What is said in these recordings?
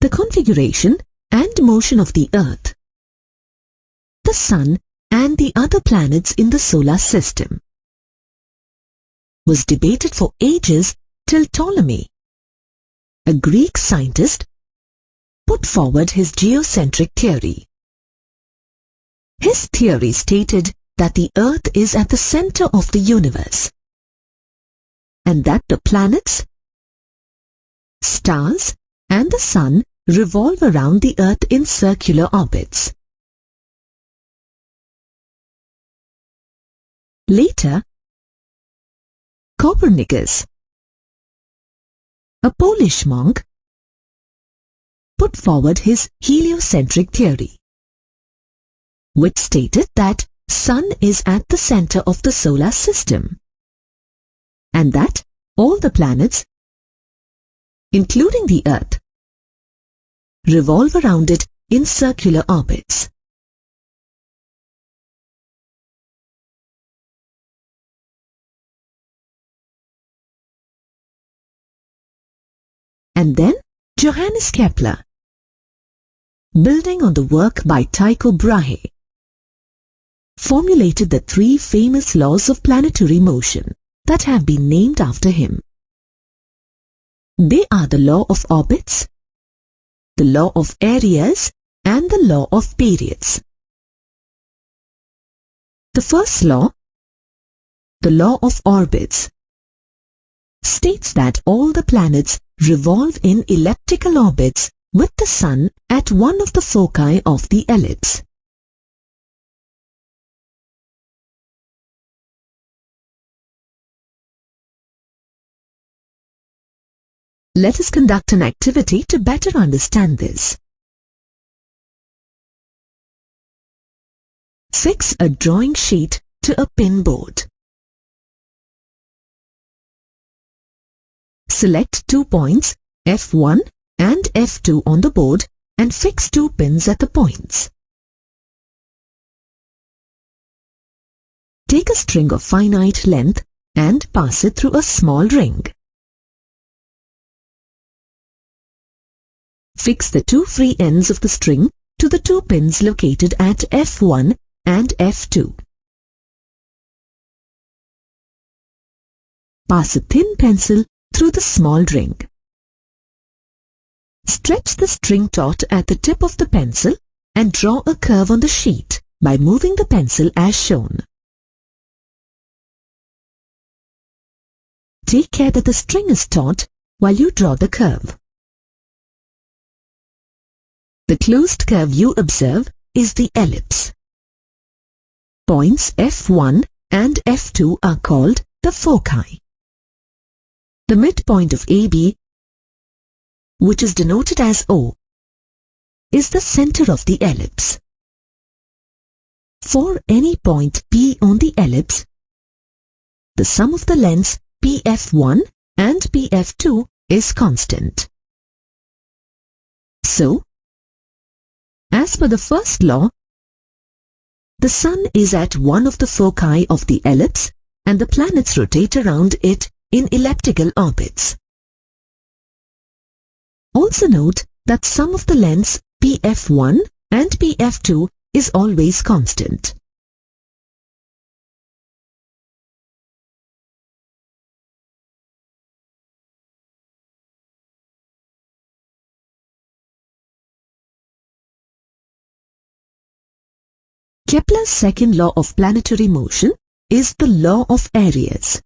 the configuration and motion of the Earth, the Sun and the other planets in the solar system was debated for ages till Ptolemy, a Greek scientist, put forward his geocentric theory. His theory stated that the Earth is at the center of the universe and that the planets, stars and the Sun revolve around the Earth in circular orbits. Later, Copernicus, a Polish monk, put forward his heliocentric theory, which stated that Sun is at the center of the solar system and that all the planets, including the Earth, revolve around it in circular orbits. And then Johannes Kepler, building on the work by Tycho Brahe, formulated the three famous laws of planetary motion that have been named after him. They are the law of orbits, the law of areas, and the law of periods. The first law, the law of orbits, states that all the planets revolve in elliptical orbits with the Sun at one of the foci of the ellipse. Let us conduct an activity to better understand this. Fix a drawing sheet to a pin board. Select 2 points, F1 and F2 on the board and fix 2 pins at the points. Take a string of finite length and pass it through a small ring. Fix the 2 free ends of the string to the 2 pins located at F1 and F2. Pass a thin pencil through the small ring. Stretch the string taut at the tip of the pencil and draw a curve on the sheet by moving the pencil as shown. Take care that the string is taut while you draw the curve. The closed curve you observe is the ellipse. Points F1 and F2 are called the foci. The midpoint of AB, which is denoted as O, is the center of the ellipse. For any point P on the ellipse, the sum of the lengths PF1 and PF2 is constant. So, as per the first law, the Sun is at one of the foci of the ellipse and the planets rotate around it in elliptical orbits. Also note that sum of the lengths PF1 and PF2 is always constant. Kepler's second law of planetary motion is the law of areas.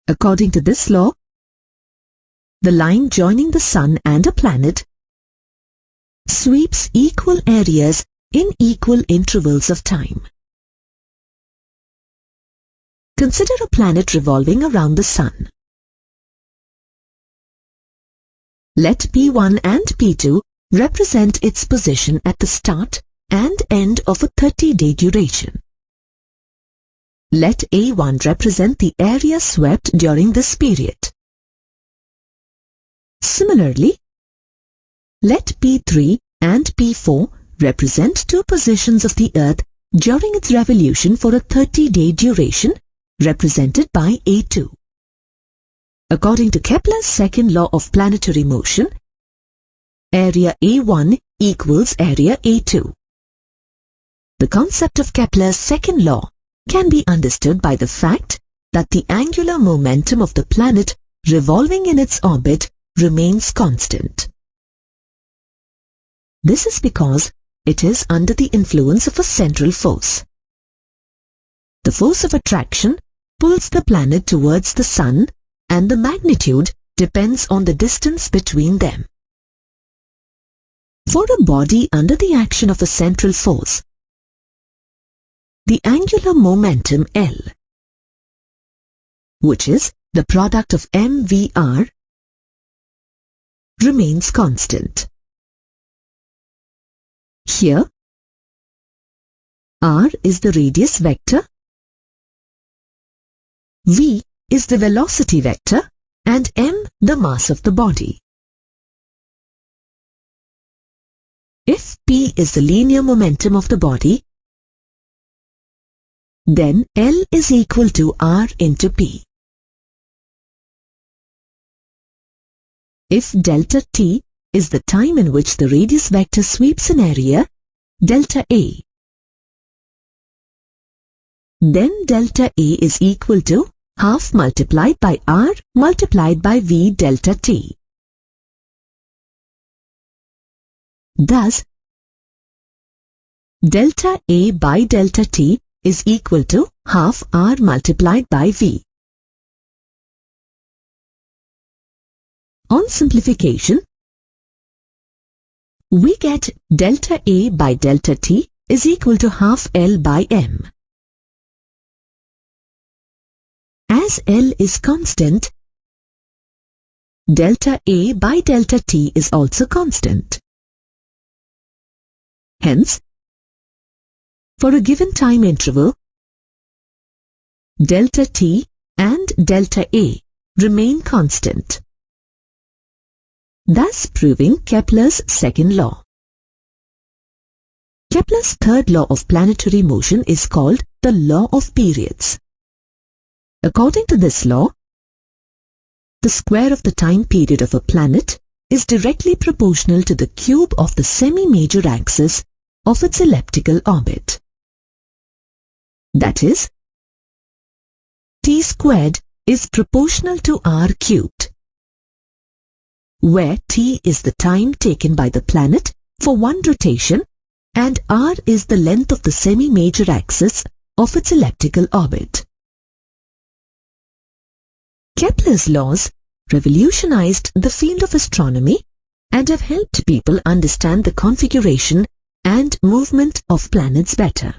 According to this law, the line joining the Sun and a planet sweeps equal areas in equal intervals of time. Consider a planet revolving around the Sun. Let P1 and P2 represent its position at the start and end of a 30-day duration. Let A1 represent the area swept during this period. Similarly, let P3 and P4 represent 2 positions of the Earth during its revolution for a 30-day duration, represented by A2. According to Kepler's second law of planetary motion, area A1 equals area A2. The concept of Kepler's second law can be understood by the fact that the angular momentum of the planet revolving in its orbit remains constant. This is because it is under the influence of a central force. The force of attraction pulls the planet towards the Sun, and the magnitude depends on the distance between them. For a body under the action of a central force, the angular momentum L, which is the product of mvr, remains constant. Here, r is the radius vector, v is the velocity vector, and m the mass of the body. If p is the linear momentum of the body, then L is equal to r into p. If delta t is the time in which the radius vector sweeps an area, delta A, then delta A is equal to half multiplied by r multiplied by v delta t. Thus, delta A by delta t is equal to half r multiplied by v. On simplification, we get delta A by delta t is equal to half L by m. As L is constant, delta A by delta t is also constant. Hence, for a given time interval, delta t and delta A remain constant, thus proving Kepler's second law. Kepler's third law of planetary motion is called the law of periods. According to this law, the square of the time period of a planet is directly proportional to the cube of the semi-major axis of its elliptical orbit. That is, t squared is proportional to r cubed, where t is the time taken by the planet for one rotation and r is the length of the semi-major axis of its elliptical orbit. Kepler's laws revolutionized the field of astronomy and have helped people understand the configuration and movement of planets better.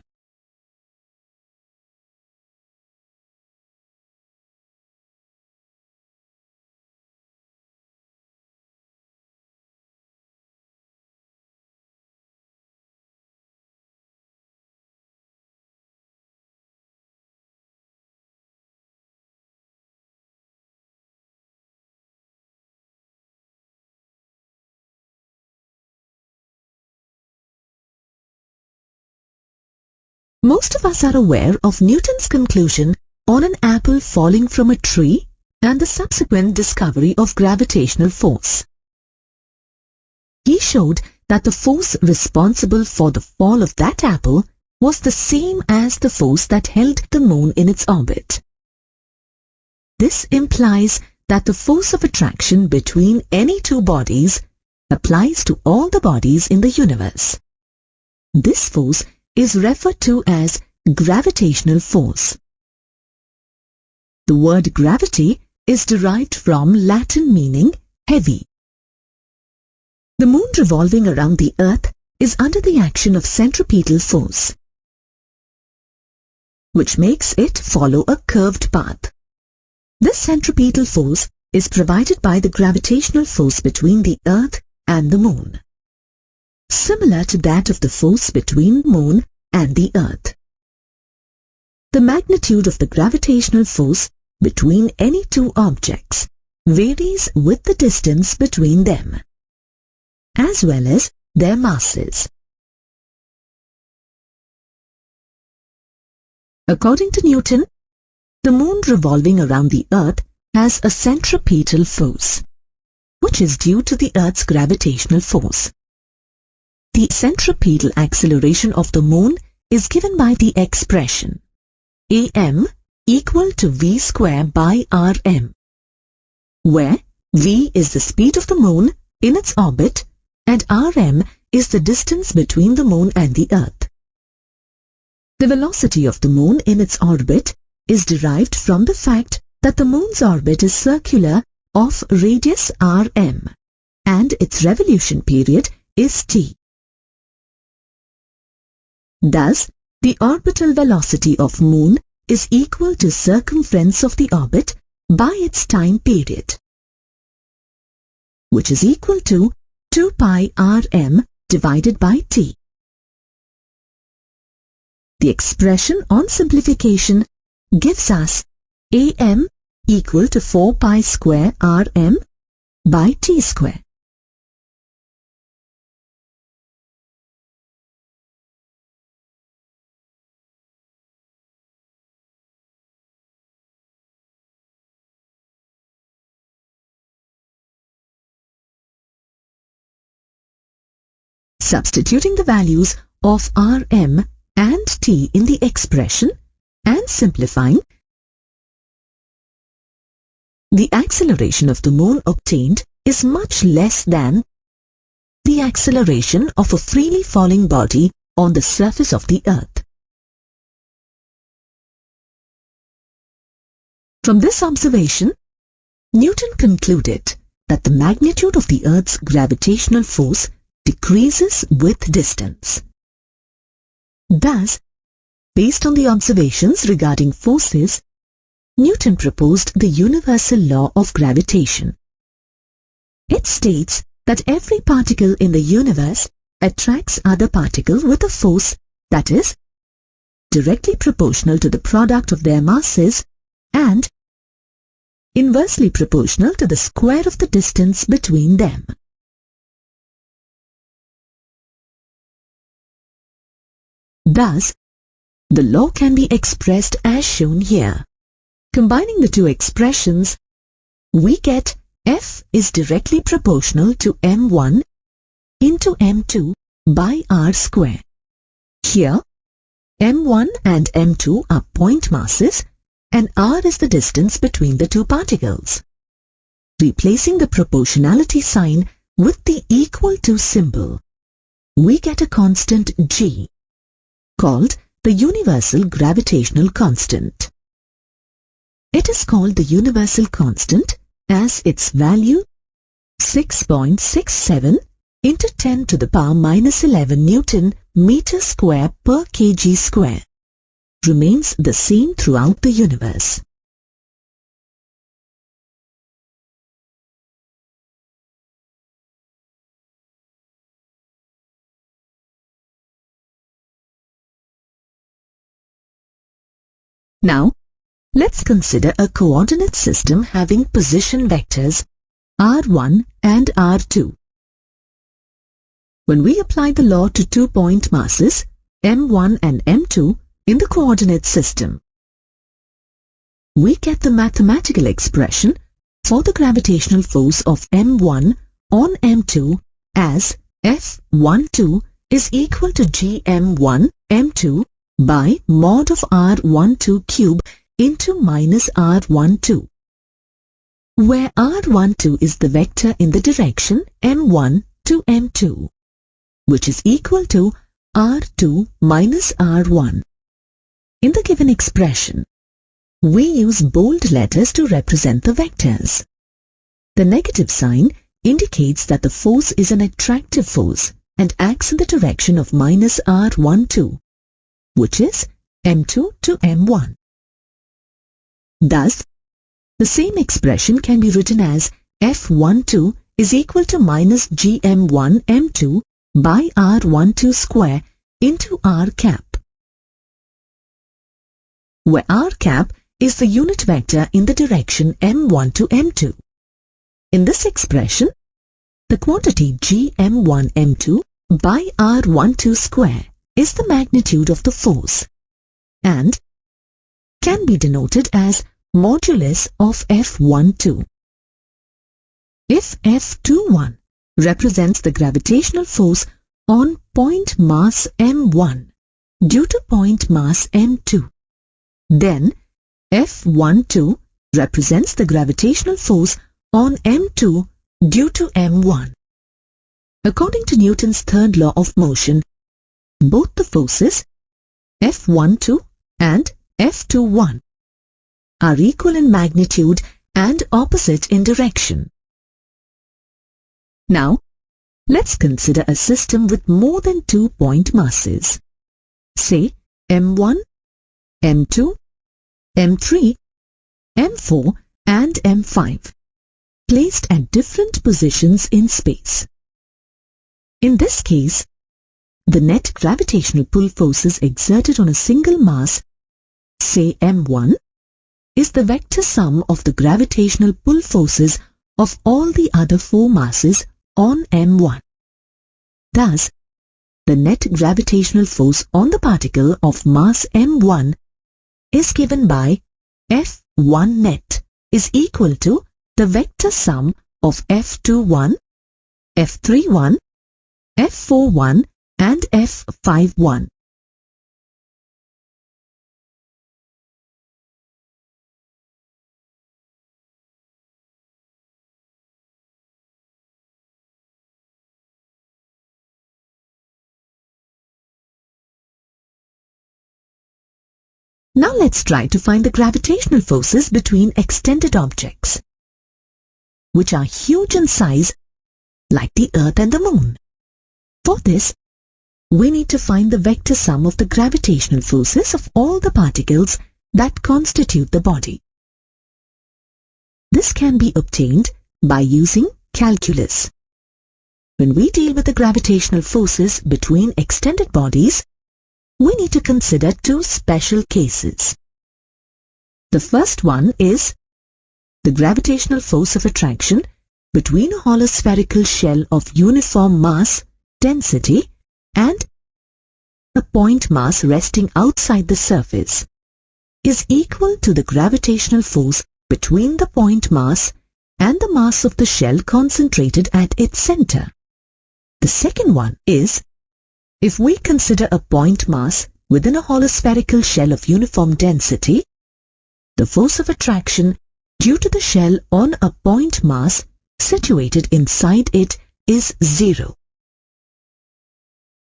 Most of us are aware of Newton's conclusion on an apple falling from a tree and the subsequent discovery of gravitational force. He showed that the force responsible for the fall of that apple was the same as the force that held the moon in its orbit. This implies that the force of attraction between any two bodies applies to all the bodies in the universe. This force is referred to as gravitational force. The word gravity is derived from Latin meaning heavy. The moon revolving around the earth is under the action of centripetal force, which makes it follow a curved path. This centripetal force is provided by the gravitational force between the earth and the moon, similar to that of the force between moon and the earth. The magnitude of the gravitational force between any two objects varies with the distance between them, as well as their masses. According to Newton, the moon revolving around the earth has a centripetal force. which is due to the Earth's gravitational force. The centripetal acceleration of the Moon is given by the expression am equal to v square by rm, where v is the speed of the Moon in its orbit and rm is the distance between the Moon and the Earth. The velocity of the Moon in its orbit is derived from the fact that the Moon's orbit is circular of radius rm and its revolution period is t. Thus, the orbital velocity of Moon is equal to circumference of the orbit by its time period, which is equal to 2 pi rm divided by t. The expression on simplification gives us am equal to 4 pi square rm by t square. Substituting the values of rm and t in the expression and simplifying, the acceleration of the Moon obtained is much less than the acceleration of a freely falling body on the surface of the Earth. From this observation, Newton concluded that the magnitude of the Earth's gravitational force decreases with distance. Thus, based on the observations regarding forces, Newton proposed the universal law of gravitation. It states that every particle in the universe attracts other particle with a force that is directly proportional to the product of their masses and inversely proportional to the square of the distance between them. Thus, the law can be expressed as shown here. Combining the two expressions, we get F is directly proportional to m1 into m2 by r square. Here, m1 and m2 are point masses and r is the distance between the two particles. Replacing the proportionality sign with the equal to symbol, we get a constant g, called the universal gravitational constant. It is called the universal constant as its value 6.67 into 10 to the power minus 11 Newton meter square per kg square remains the same throughout the universe. Now, let's consider a coordinate system having position vectors r1 and r2. When we apply the law to 2 point masses m1 and m2 in the coordinate system, we get the mathematical expression for the gravitational force of m1 on m2 as F12 is equal to gm1 m2 by mod of r12 cube into minus r12, where r12 is the vector in the direction m1 to m2, which is equal to r2 minus r1. In the given expression, we use bold letters to represent the vectors. The negative sign indicates that the force is an attractive force and acts in the direction of minus r12, which is m2 to m1. Thus, the same expression can be written as F12 is equal to minus gm1 m2 by r12 square into r cap, where r cap is the unit vector in the direction m1 to m2. In this expression, the quantity gm1 m2 by r12 square is the magnitude of the force and can be denoted as modulus of F12. If F21 represents the gravitational force on point mass m1 due to point mass m2, then F12 represents the gravitational force on m2 due to m1. According to Newton's third law of motion, both the forces F12 and F21 are equal in magnitude and opposite in direction. Now, let's consider a system with more than 2 point masses. Say M1, M2, M3, M4 and M5, placed at different positions in space. In this case, the net gravitational pull forces exerted on a single mass, say M1, is the vector sum of the gravitational pull forces of all the other 4 masses on M1. Thus, the net gravitational force on the particle of mass M1 is given by F1 net is equal to the vector sum of F21, F31, F41 and F51. Now let's try to find the gravitational forces between extended objects, which are huge in size like the Earth and the Moon. For this, we need to find the vector sum of the gravitational forces of all the particles that constitute the body. This can be obtained by using calculus. When we deal with the gravitational forces between extended bodies, we need to consider 2 special cases. The first one is the gravitational force of attraction between a hollow spherical shell of uniform mass, density, and a point mass resting outside the surface is equal to the gravitational force between the point mass and the mass of the shell concentrated at its center. The second one is, if we consider a point mass within a hollow spherical shell of uniform density, the force of attraction due to the shell on a point mass situated inside it is 0.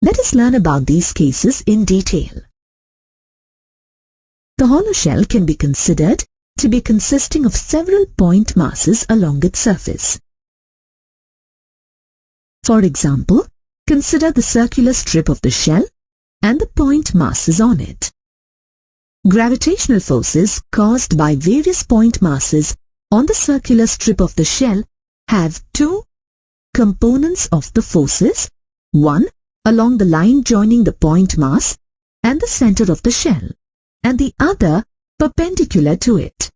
Let us learn about these cases in detail. The hollow shell can be considered to be consisting of several point masses along its surface. For example, consider the circular strip of the shell and the point masses on it. Gravitational forces caused by various point masses on the circular strip of the shell have 2 components of the forces, one along the line joining the point mass and the center of the shell, and the other perpendicular to it.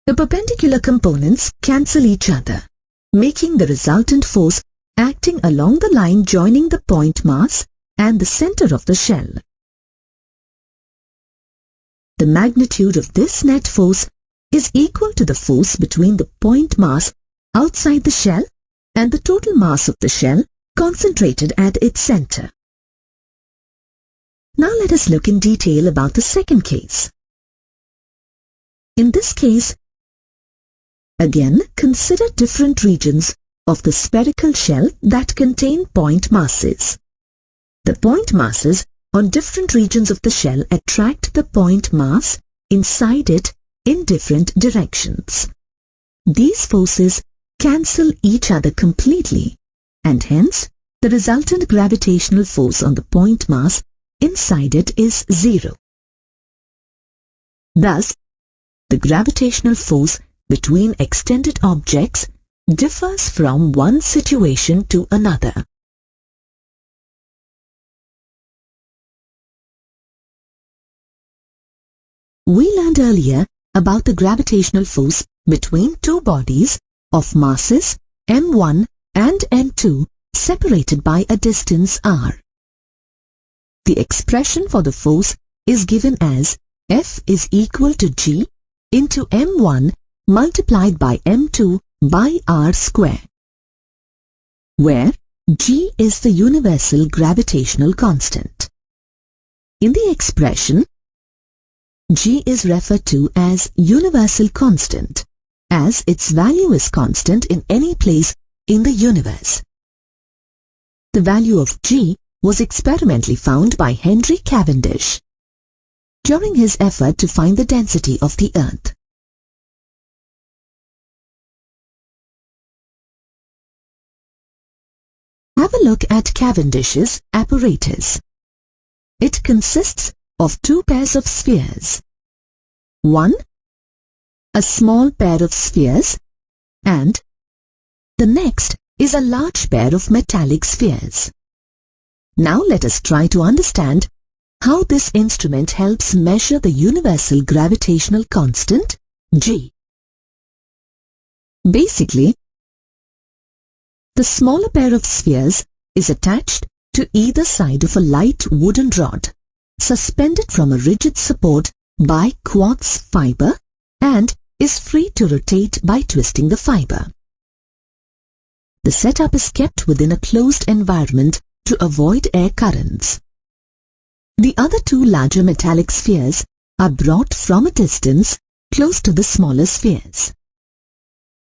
The perpendicular components cancel each other, making the resultant force acting along the line joining the point mass and the center of the shell. The magnitude of this net force is equal to the force between the point mass outside the shell and the total mass of the shell concentrated at its center. Now let us look in detail about the second case. In this case, again consider different regions of the spherical shell that contain point masses. The point masses on different regions of the shell attract the point mass inside it in different directions. These forces cancel each other completely, and hence the resultant gravitational force on the point mass inside it is 0. Thus, the gravitational force between extended objects differs from one situation to another. We learned earlier about the gravitational force between 2 bodies of masses m1 and m2 separated by a distance r. The expression for the force is given as F is equal to G into m1 multiplied by m2 by r square. where g is the universal gravitational constant. In the expression, g is referred to as universal constant, as its value is constant in any place in the universe. The value of g was experimentally found by Henry Cavendish during his effort to find the density of the Earth. Have a look at Cavendish's apparatus. It consists of two pairs of spheres. One, a small pair of spheres, and the next is a large pair of metallic spheres. Now let us try to understand how this instrument helps measure the universal gravitational constant, g. Basically, the smaller pair of spheres is attached to either side of a light wooden rod, suspended from a rigid support by quartz fiber, and is free to rotate by twisting the fiber. The setup is kept within a closed environment to avoid air currents. The other two larger metallic spheres are brought from a distance close to the smaller spheres.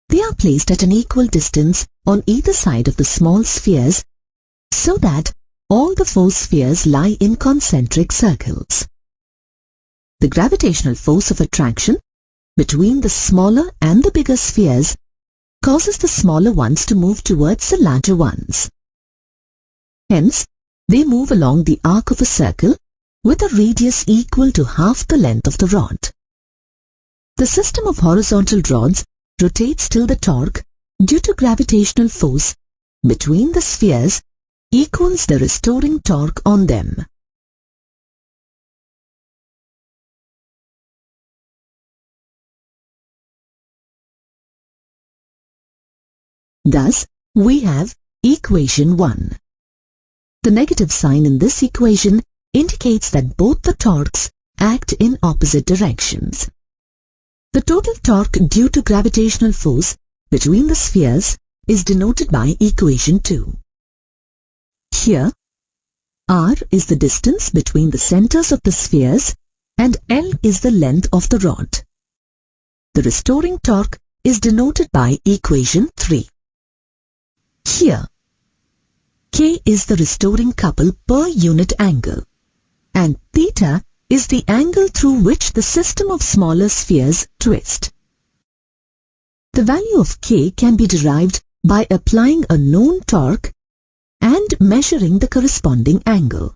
They are placed at an equal distance on either side of the small spheres so that all the four spheres lie in concentric circles. The gravitational force of attraction between the smaller and the bigger spheres causes the smaller ones to move towards the larger ones. Hence, they move along the arc of a circle with a radius equal to half the length of the rod. The system of horizontal rods rotates till the torque due to gravitational force between the spheres equals the restoring torque on them. Thus, we have equation 1. The negative sign in this equation indicates that both the torques act in opposite directions. The total torque due to gravitational force between the spheres is denoted by equation 2. Here, r is the distance between the centers of the spheres and L is the length of the rod. The restoring torque is denoted by equation 3. Here, K is the restoring couple per unit angle, and theta is the angle through which the system of smaller spheres twist. The value of K can be derived by applying a known torque and measuring the corresponding angle.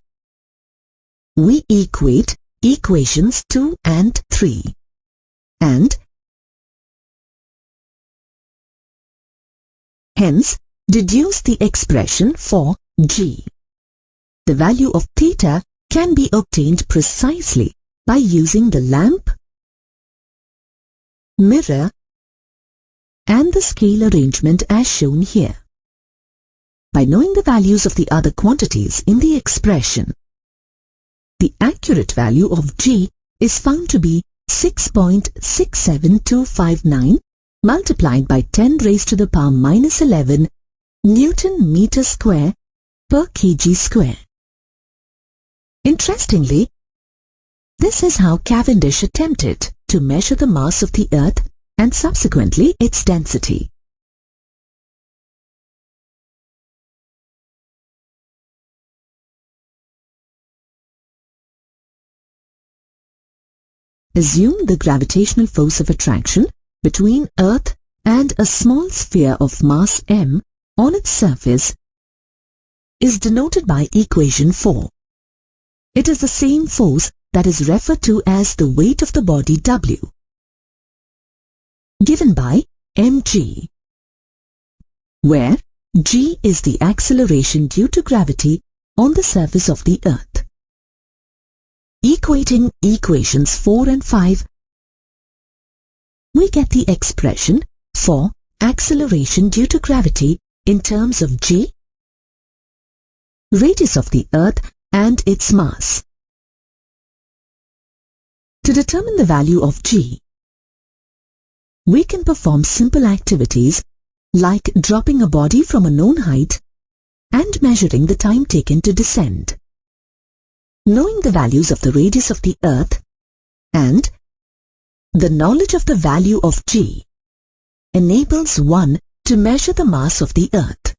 We equate equations 2 and 3 and hence deduce the expression for g. The value of theta can be obtained precisely by using the lamp, mirror, and the scale arrangement as shown here. By knowing the values of the other quantities in the expression, the accurate value of g is found to be 6.67259 multiplied by 10 raised to the power minus 11 Newton meter square per kg square. Interestingly, this is how Cavendish attempted to measure the mass of the Earth and subsequently its density. Assume the gravitational force of attraction between Earth and a small sphere of mass m on its surface is denoted by equation 4. It is the same force that is referred to as the weight of the body W, given by mg, where g is the acceleration due to gravity on the surface of the Earth. Equating equations 4 and 5, we get the expression for acceleration due to gravity in terms of g, radius of the Earth, and its mass. To determine the value of g, we can perform simple activities like dropping a body from a known height and measuring the time taken to descend. Knowing the values of the radius of the Earth and the knowledge of the value of g enables one to measure the mass of the Earth.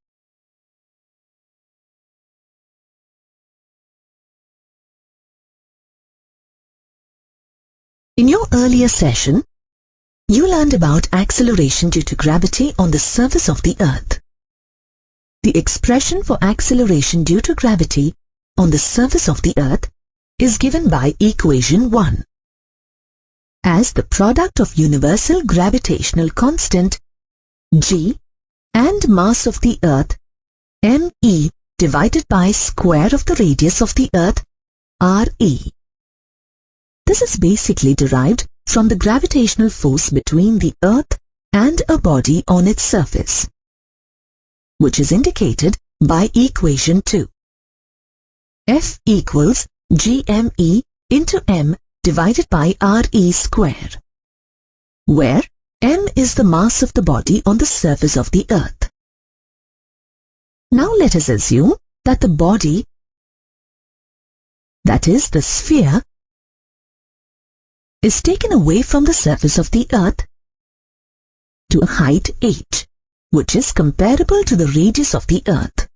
In your earlier session, you learned about acceleration due to gravity on the surface of the Earth. The expression for acceleration due to gravity on the surface of the Earth is given by equation 1 as the product of universal gravitational constant g and mass of the Earth me divided by square of the radius of the Earth re. This is basically derived from the gravitational force between the Earth and a body on its surface, which is indicated by equation 2. F equals gme into m divided by re square, where m is the mass of the body on the surface of the Earth. Now let us assume that the body, that is the sphere, is taken away from the surface of the Earth to a height h, which is comparable to the radius of the Earth.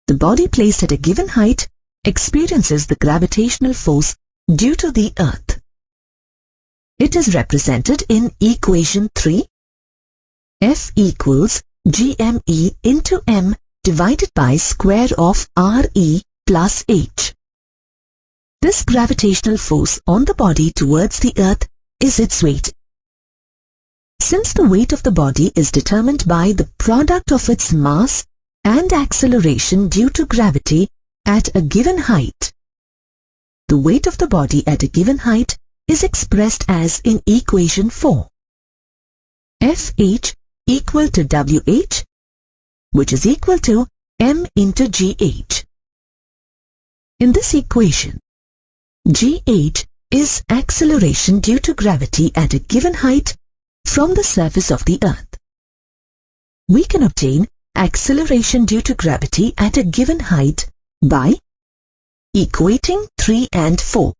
The body placed at a given height experiences the gravitational force due to the Earth. It is represented in equation 3. F equals gme into m divided by square of re plus h. This gravitational force on the body towards the Earth is its weight. Since the weight of the body is determined by the product of its mass and acceleration due to gravity at a given height, the weight of the body at a given height is expressed as in equation 4. Fh equal to Wh, which is equal to m into Gh. In this equation, Gh is acceleration due to gravity at a given height from the surface of the Earth. We can obtain acceleration due to gravity at a given height by equating 3 and 4.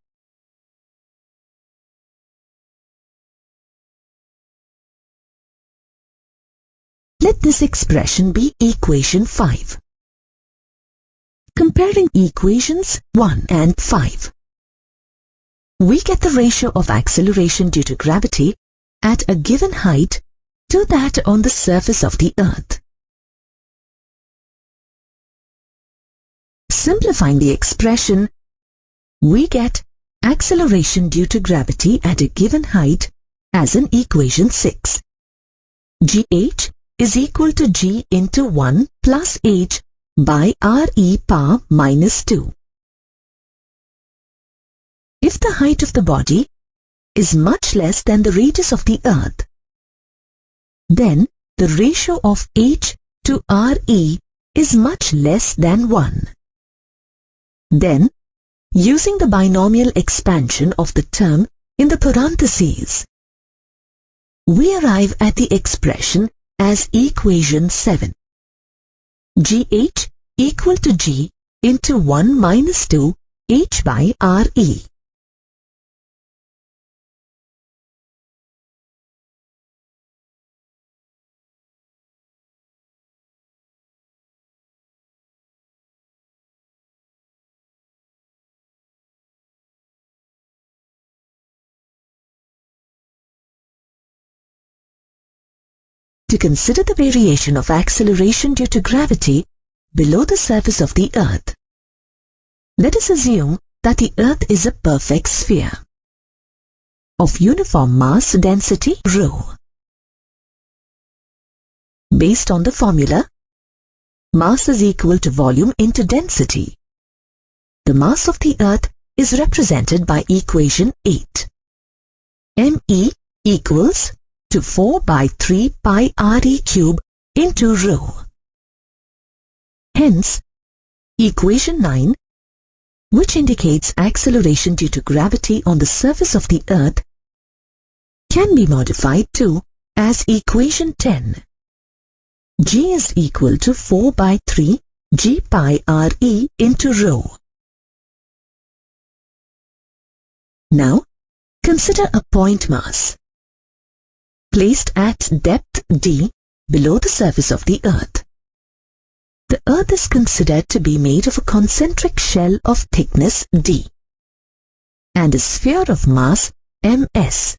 Let this expression be equation 5. Comparing equations 1 and 5, we get the ratio of acceleration due to gravity at a given height to that on the surface of the Earth. Simplifying the expression, we get acceleration due to gravity at a given height as in equation 6. Gh is equal to g into 1 plus h by re power minus 2. If the height of the body is much less than the radius of the Earth, then the ratio of h to re is much less than 1. Then, using the binomial expansion of the term in the parentheses, we arrive at the expression as equation 7. Gh equal to g into 1 minus 2 h by re. To consider the variation of acceleration due to gravity below the surface of the Earth, let us assume that the Earth is a perfect sphere of uniform mass density ρ. Based on the formula, mass is equal to volume into density. The mass of the Earth is represented by equation 8. Me equals to 4 by 3 pi re cube into ρ. Hence, equation 9, which indicates acceleration due to gravity on the surface of the Earth, can be modified to as equation 10. G is equal to 4 by 3 G pi Re into rho. Now, consider a point mass placed at depth d below the surface of the Earth. The Earth is considered to be made of a concentric shell of thickness d and a sphere of mass ms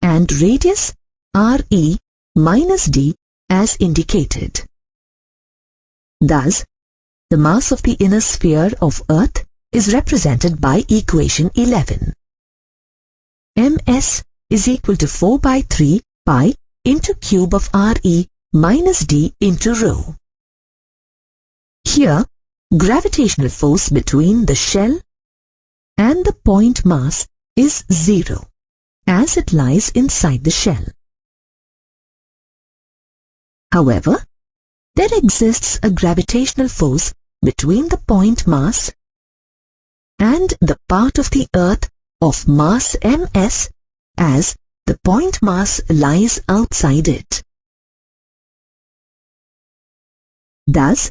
and radius re minus d as indicated. Thus, the mass of the inner sphere of Earth is represented by equation 11. Ms is equal to 4 by 3 pi into cube of Re minus d into rho. Here, gravitational force between the shell and the point mass is 0, as it lies inside the shell. However, there exists a gravitational force between the point mass and the part of the Earth of mass ms, as the point mass lies outside it. Thus,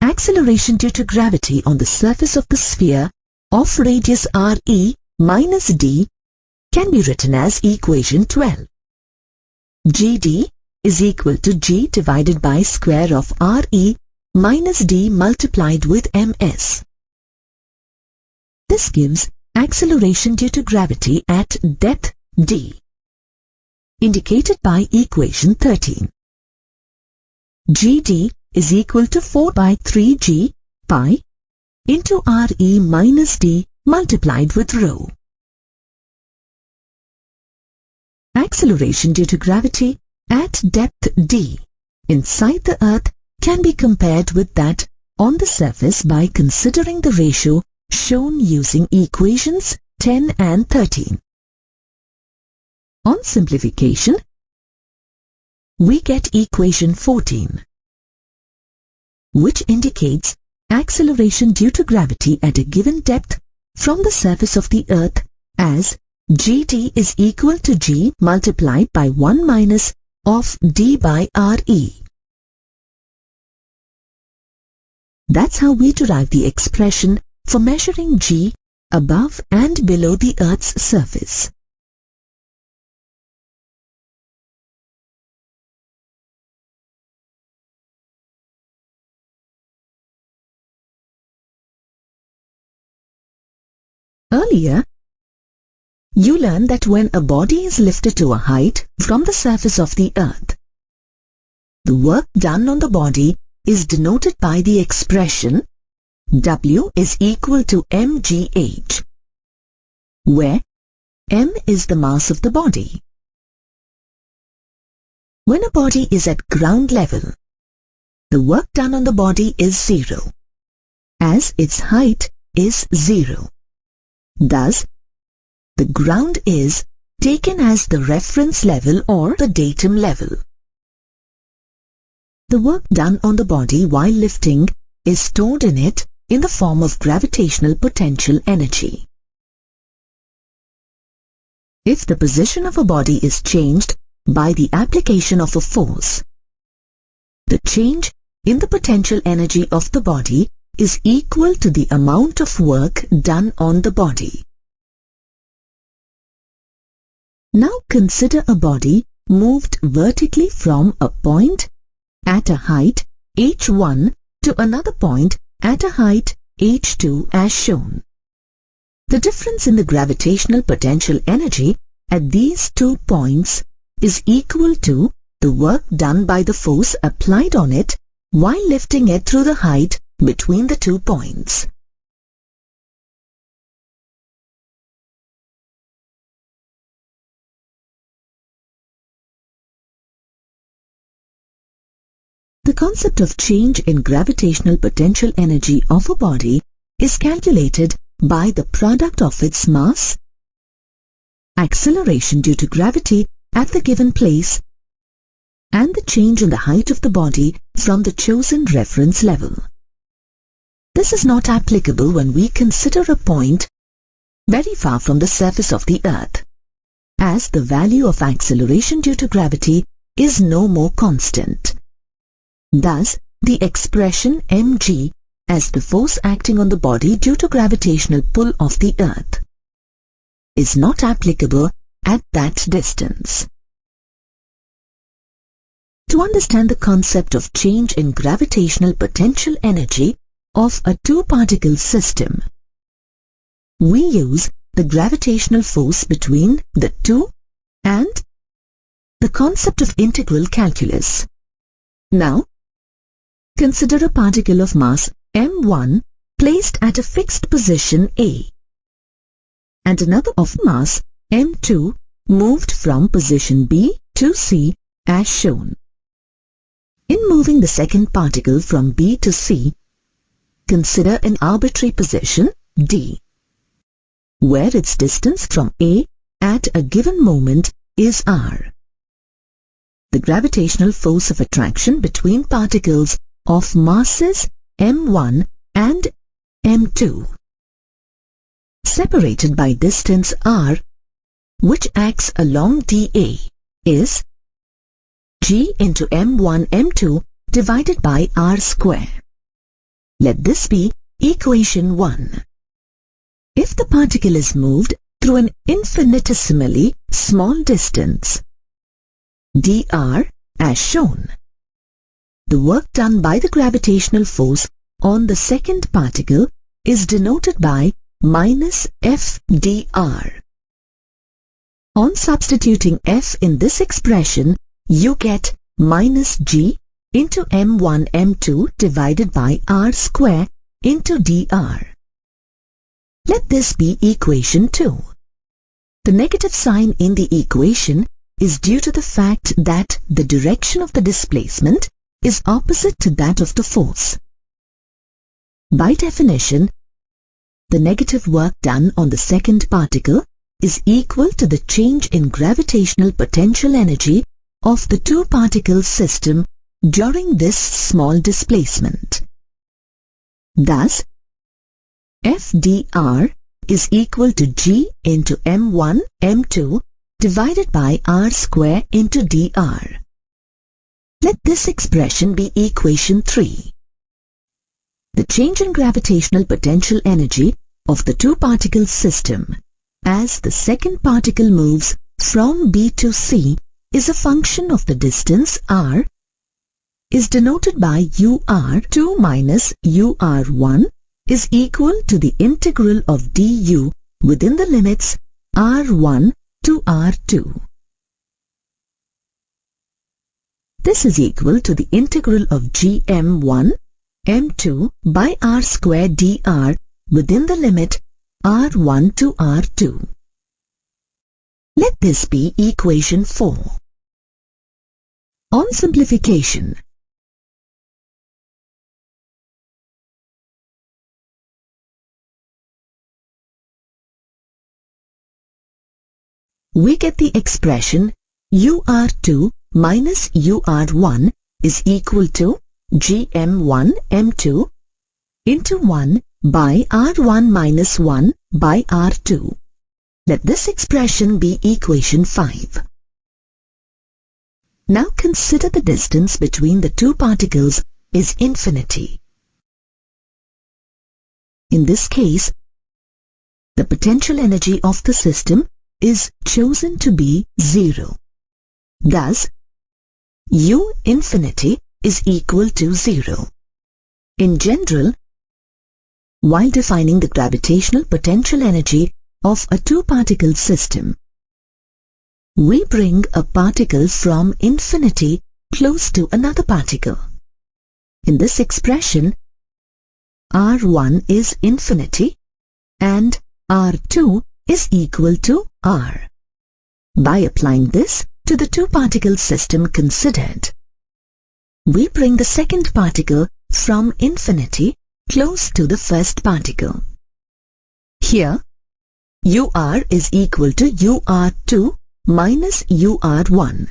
acceleration due to gravity on the surface of the sphere of radius Re minus d can be written as equation 12. Gd is equal to G divided by square of Re minus d multiplied with ms. This gives acceleration due to gravity at depth d, indicated by equation 13. Gd is equal to 4 by 3 G pi into Re minus d multiplied with rho. Acceleration due to gravity at depth d inside the Earth can be compared with that on the surface by considering the ratio shown using equations 10 and 13. On simplification, we get equation 14, which indicates acceleration due to gravity at a given depth from the surface of the Earth as Gd is equal to G multiplied by 1 minus of d by Re. That's how we derive the expression for measuring G above and below the Earth's surface. Earlier, you learned that when a body is lifted to a height from the surface of the Earth, the work done on the body is denoted by the expression W is equal to mgh, where m is the mass of the body. When a body is at ground level, the work done on the body is 0, as its height is 0. Thus, the ground is taken as the reference level or the datum level. The work done on the body while lifting is stored in it in the form of gravitational potential energy. If the position of a body is changed by the application of a force, the change in the potential energy of the body is equal to the amount of work done on the body. Now consider a body moved vertically from a point at a height h1 to another point at a height h2 as shown. The difference in the gravitational potential energy at these 2 points is equal to the work done by the force applied on it while lifting it through the height between the 2 points. The concept of change in gravitational potential energy of a body is calculated by the product of its mass, acceleration due to gravity at the given place, and the change in the height of the body from the chosen reference level. This is not applicable when we consider a point very far from the surface of the Earth, as the value of acceleration due to gravity is no more constant. Thus, the expression mg as the force acting on the body due to gravitational pull of the Earth is not applicable at that distance. To understand the concept of change in gravitational potential energy of a two-particle system, we use the gravitational force between the two and the concept of integral calculus. Now, consider a particle of mass m1 placed at a fixed position A and another of mass m2 moved from position B to C as shown. In moving the second particle from B to C, consider an arbitrary position D, where its distance from A at a given moment is r. The gravitational force of attraction between particles of masses m1 and m2, separated by distance r, which acts along dA, is g into m1 m2 divided by r square. Let this be equation 1. If the particle is moved through an infinitesimally small distance, dr, as shown, the work done by the gravitational force on the second particle is denoted by minus f dr. On substituting f in this expression, you get minus g into m1 m2 divided by r square into dr. Let this be equation 2. The negative sign in the equation is due to the fact that the direction of the displacement is opposite to that of the force. By definition, the negative work done on the second particle is equal to the change in gravitational potential energy of the two-particle system during this small displacement. Thus, Fdr is equal to g into m1 m2 divided by r square into dr. Let this expression be equation 3. The change in gravitational potential energy of the two-particle system as the second particle moves from B to C is a function of the distance r, is denoted by ur2 minus ur1 is equal to the integral of du within the limits r1 to r2. This is equal to the integral of gm1 m2 by r square dr within the limit r1 to r2. Let this be equation 4. On simplification, we get the expression ur2 minus ur1 is equal to gm1 m2 into 1 by r1 minus 1 by r2. Let this expression be equation 5. Now consider the distance between the two particles is infinity. In this case, the potential energy of the system is chosen to be 0. Thus, U infinity is equal to 0. In general, while defining the gravitational potential energy of a two-particle system, we bring a particle from infinity close to another particle. In this expression, R1 is infinity and R2 is equal to R. By applying this to the two-particle system considered, we bring the second particle from infinity close to the first particle. Here, UR is equal to UR2 minus UR1,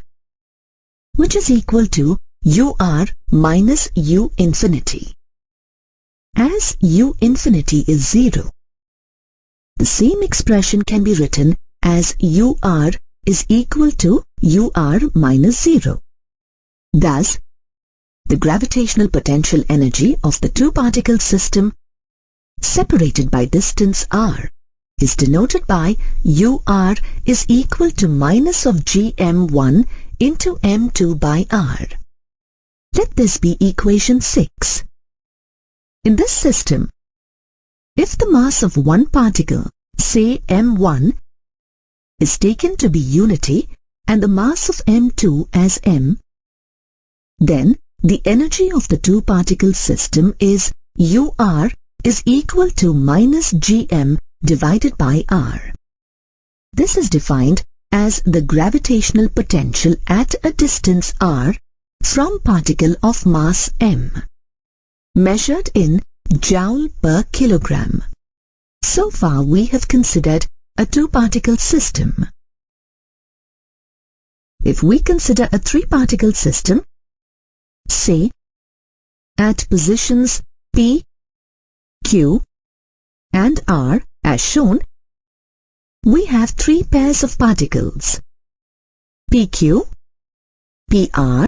which is equal to UR minus U infinity. As U infinity is 0, the same expression can be written as UR is equal to UR minus 0. Thus, the gravitational potential energy of the two-particle system separated by distance r is denoted by UR is equal to minus of gm1 into m2 by r. Let this be equation 6. In this system, if the mass of one particle, say m1, is taken to be unity and the mass of m2 as m, then the energy of the two-particle system is UR is equal to minus gm divided by r. This is defined as the gravitational potential at a distance r from particle of mass m, measured in joule per kilogram. So far we have considered a two-particle system. If we consider a three-particle system, say at positions P, Q and R as shown, we have three pairs of particles, PQ, PR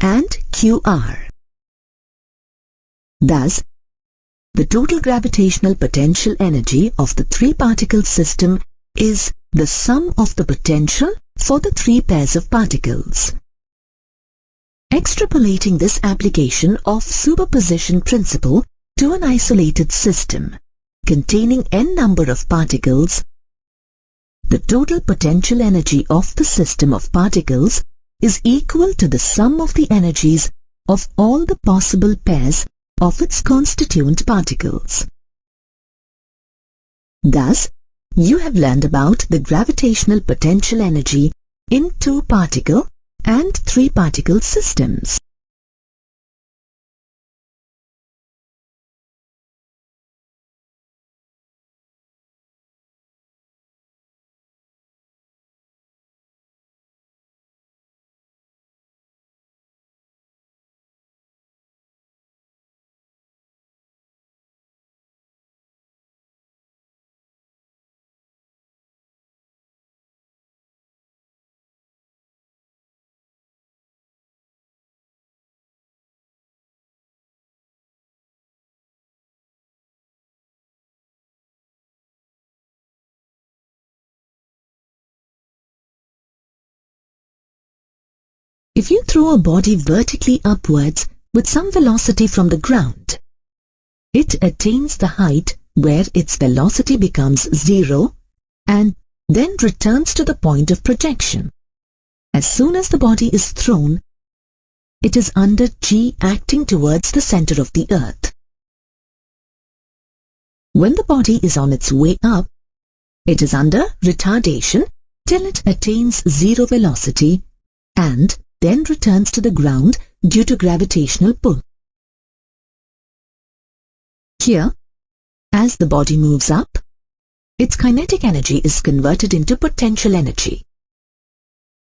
and QR. Thus, the total gravitational potential energy of the three-particle system is the sum of the potential for the three pairs of particles. Extrapolating this application of superposition principle to an isolated system containing n number of particles, the total potential energy of the system of particles is equal to the sum of the energies of all the possible pairs of its constituent particles. Thus, you have learned about the gravitational potential energy in two-particle and three-particle systems. If you throw a body vertically upwards with some velocity from the ground, it attains the height where its velocity becomes 0 and then returns to the point of projection. As soon as the body is thrown, it is under G acting towards the center of the earth. When the body is on its way up, it is under retardation till it attains 0 velocity and then returns to the ground due to gravitational pull. Here, as the body moves up, its kinetic energy is converted into potential energy.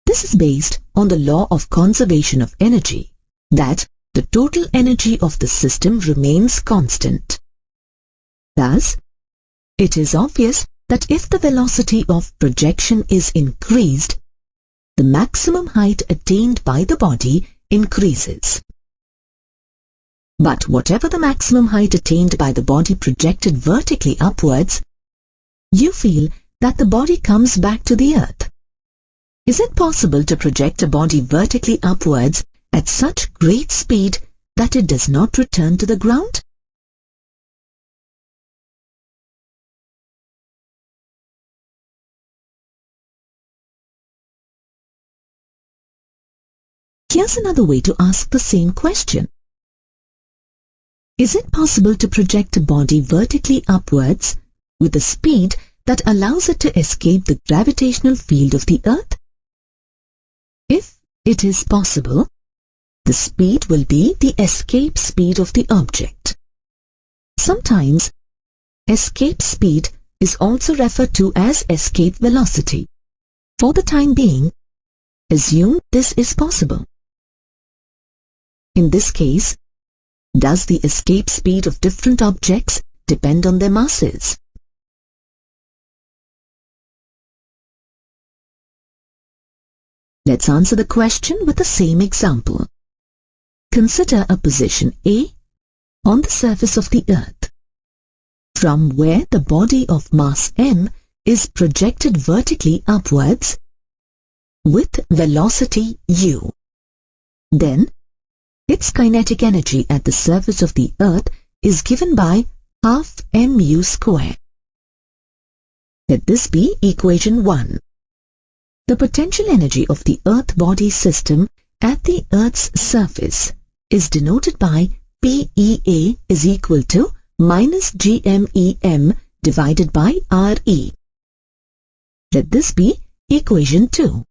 This is based on the law of conservation of energy, that the total energy of the system remains constant. Thus, it is obvious that if the velocity of projection is increased, the maximum height attained by the body increases. But whatever the maximum height attained by the body projected vertically upwards, you feel that the body comes back to the earth. Is it possible to project a body vertically upwards at such great speed that it does not return to the ground? Here's another way to ask the same question. Is it possible to project a body vertically upwards with a speed that allows it to escape the gravitational field of the earth? If it is possible, the speed will be the escape speed of the object. Sometimes, escape speed is also referred to as escape velocity. For the time being, assume this is possible. In this case, does the escape speed of different objects depend on their masses? Let's answer the question with the same example. consider a position A on the surface of the Earth, from where the body of mass m is projected vertically upwards with velocity u. Then, its kinetic energy at the surface of the Earth is given by half mu square. Let this be equation 1. The potential energy of the Earth body system at the Earth's surface is denoted by PEA is equal to minus GMEM divided by RE. Let this be equation 2.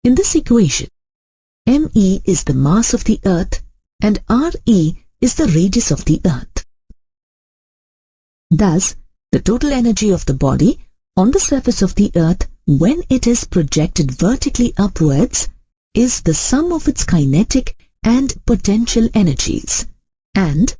In this equation, ME is the mass of the Earth and RE is the radius of the Earth. Thus, the total energy of the body on the surface of the Earth when it is projected vertically upwards is the sum of its kinetic and potential energies, and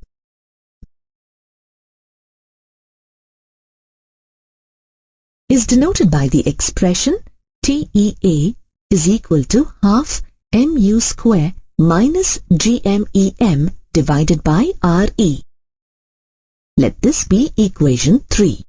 is denoted by the expression TEA is equal to half mu square minus GMEM divided by RE. Let this be equation 3.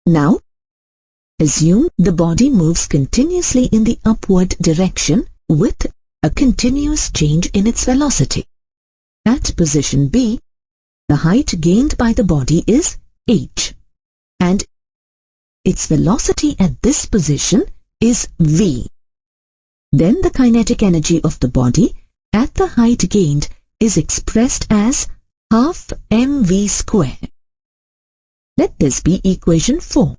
Now, assume the body moves continuously in the upward direction with a continuous change in its velocity. At position B, the height gained by the body is h, and its velocity at this position is v. Then the kinetic energy of the body at the height gained is expressed as half mv square. Let this be equation 4.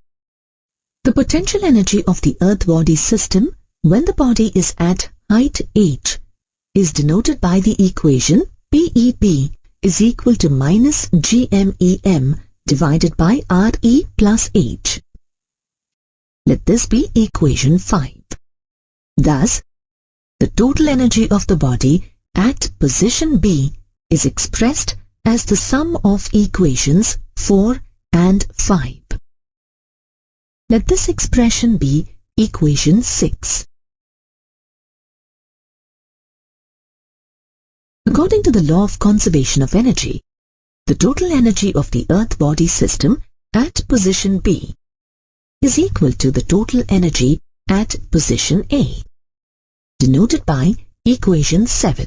The potential energy of the Earth body system when the body is at height h is denoted by the equation PEB is equal to minus GMEM divided by RE plus h. Let this be equation 5. Thus, the total energy of the body at position B is expressed as the sum of equations 4 and 5. Let this expression be equation 6. According to the law of conservation of energy, the total energy of the Earth body system at position B is equal to the total energy at position A, denoted by equation 7.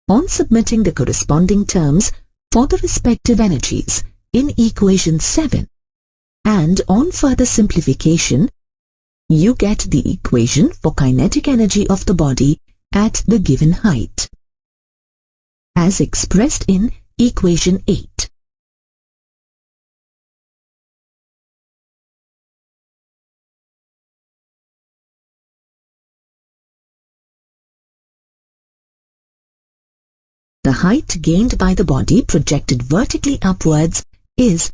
On submitting the corresponding terms for the respective energies in equation 7, and on further simplification, you get the equation for kinetic energy of the body at the given height, as expressed in equation 8. The height gained by the body projected vertically upwards is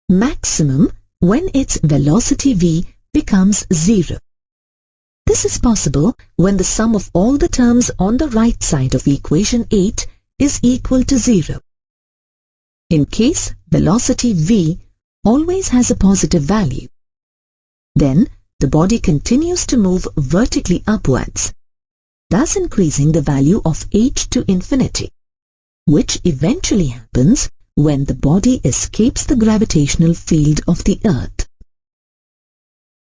maximum when its velocity v becomes 0. This is possible when the sum of all the terms on the right side of equation 8 is equal to 0. In case velocity v always has a positive value, then the body continues to move vertically upwards, thus increasing the value of h to infinity, which eventually happens when the body escapes the gravitational field of the Earth.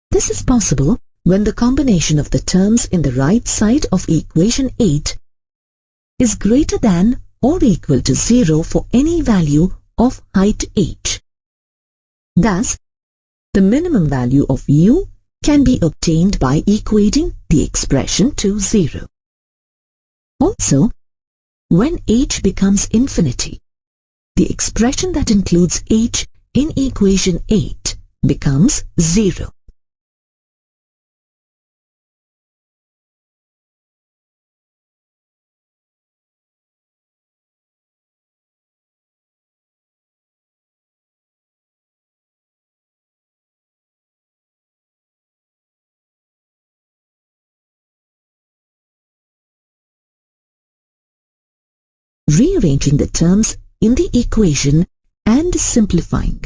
This is possible when the combination of the terms in the right side of equation 8 is greater than or equal to 0 for any value of height h. Thus, the minimum value of u can be obtained by equating the expression to 0. Also, when h becomes infinity, the expression that includes h in equation 8 becomes 0. Rearranging the terms in the equation and simplifying,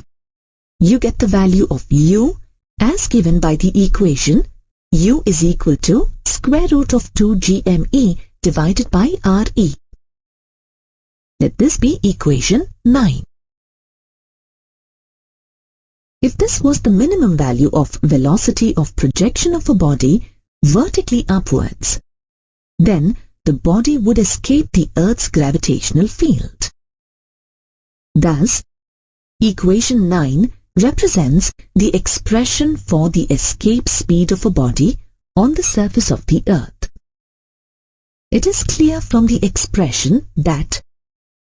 you get the value of U as given by the equation U is equal to square root of 2 GME divided by RE. Let this be equation 9. If this was the minimum value of velocity of projection of a body vertically upwards, then the body would escape the Earth's gravitational field. Thus, equation 9 represents the expression for the escape speed of a body on the surface of the Earth. It is clear from the expression that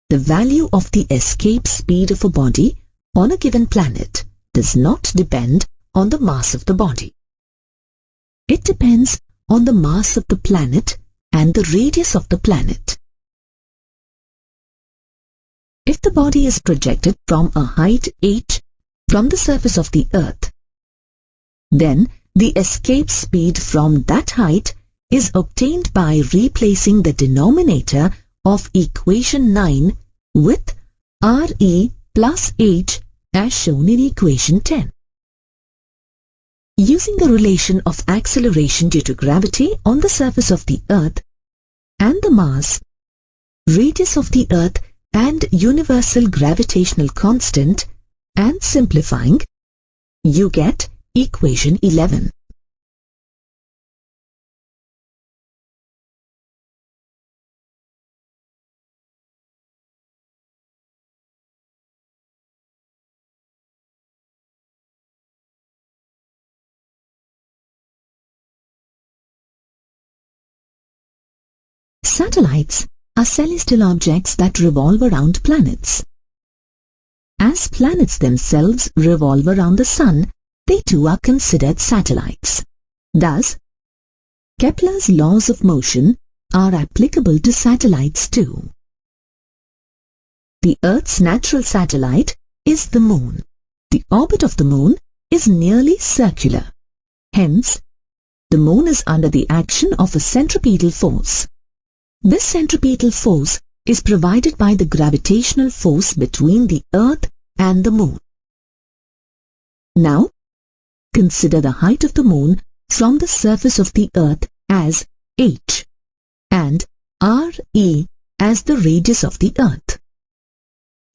the value of the escape speed of a body on a given planet does not depend on the mass of the body. It depends on the mass of the planet and the radius of the planet. If the body is projected from a height h from the surface of the Earth, then the escape speed from that height is obtained by replacing the denominator of equation 9 with Re plus h as shown in equation 10. Using the relation of acceleration due to gravity on the surface of the Earth and the mass, radius of the Earth and universal gravitational constant and simplifying, you get equation 11. Satellites are celestial objects that revolve around planets. As planets themselves revolve around the Sun, they too are considered satellites. Thus, Kepler's laws of motion are applicable to satellites too. The Earth's natural satellite is the Moon. The orbit of the Moon is nearly circular. Hence, the Moon is under the action of a centripetal force. This centripetal force is provided by the gravitational force between the Earth and the Moon. Now, consider the height of the Moon from the surface of the Earth as h and Re as the radius of the Earth.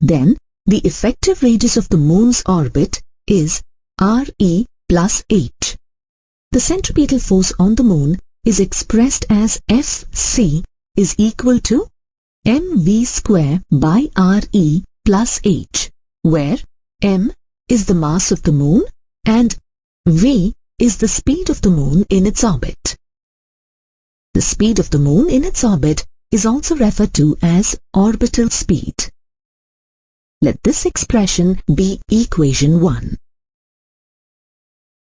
Then, the effective radius of the Moon's orbit is Re plus h. The centripetal force on the Moon is expressed as Fc is equal to mv square by Re plus h, where m is the mass of the Moon and v is the speed of the Moon in its orbit. The speed of the Moon in its orbit is also referred to as orbital speed. Let this expression be equation 1.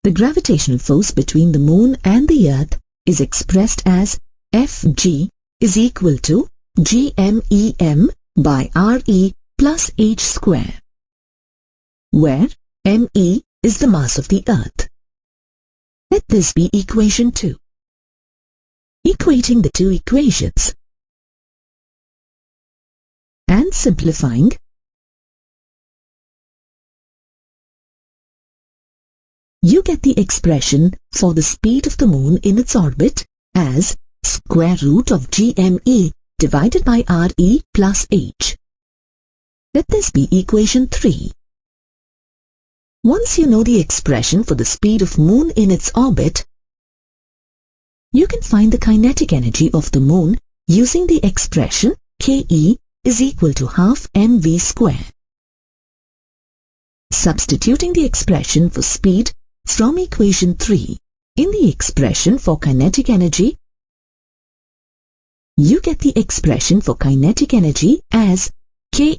The gravitational force between the Moon and the Earth is expressed as Fg is equal to gmem by Re plus h square, where me is the mass of the Earth. Let this be equation 2. Equating the two equations and simplifying, you get the expression for the speed of the Moon in its orbit as square root of gme divided by Re plus h. Let this be equation 3. Once you know the expression for the speed of Moon in its orbit, you can find the kinetic energy of the Moon using the expression Ke is equal to half mv square. Substituting the expression for speed from equation 3 in the expression for kinetic energy, you get the expression for kinetic energy as Ke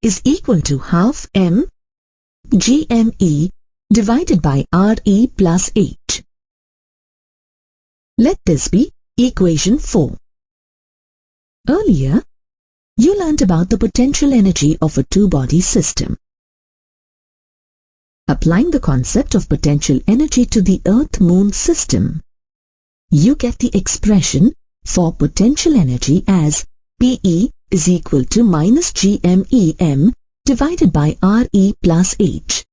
is equal to half m gme divided by Re plus h. Let this be equation 4. Earlier, you learnt about the potential energy of a two-body system. Applying the concept of potential energy to the Earth-Moon system, you get the expression for potential energy as Pe is equal to minus gmem divided by RE plus H.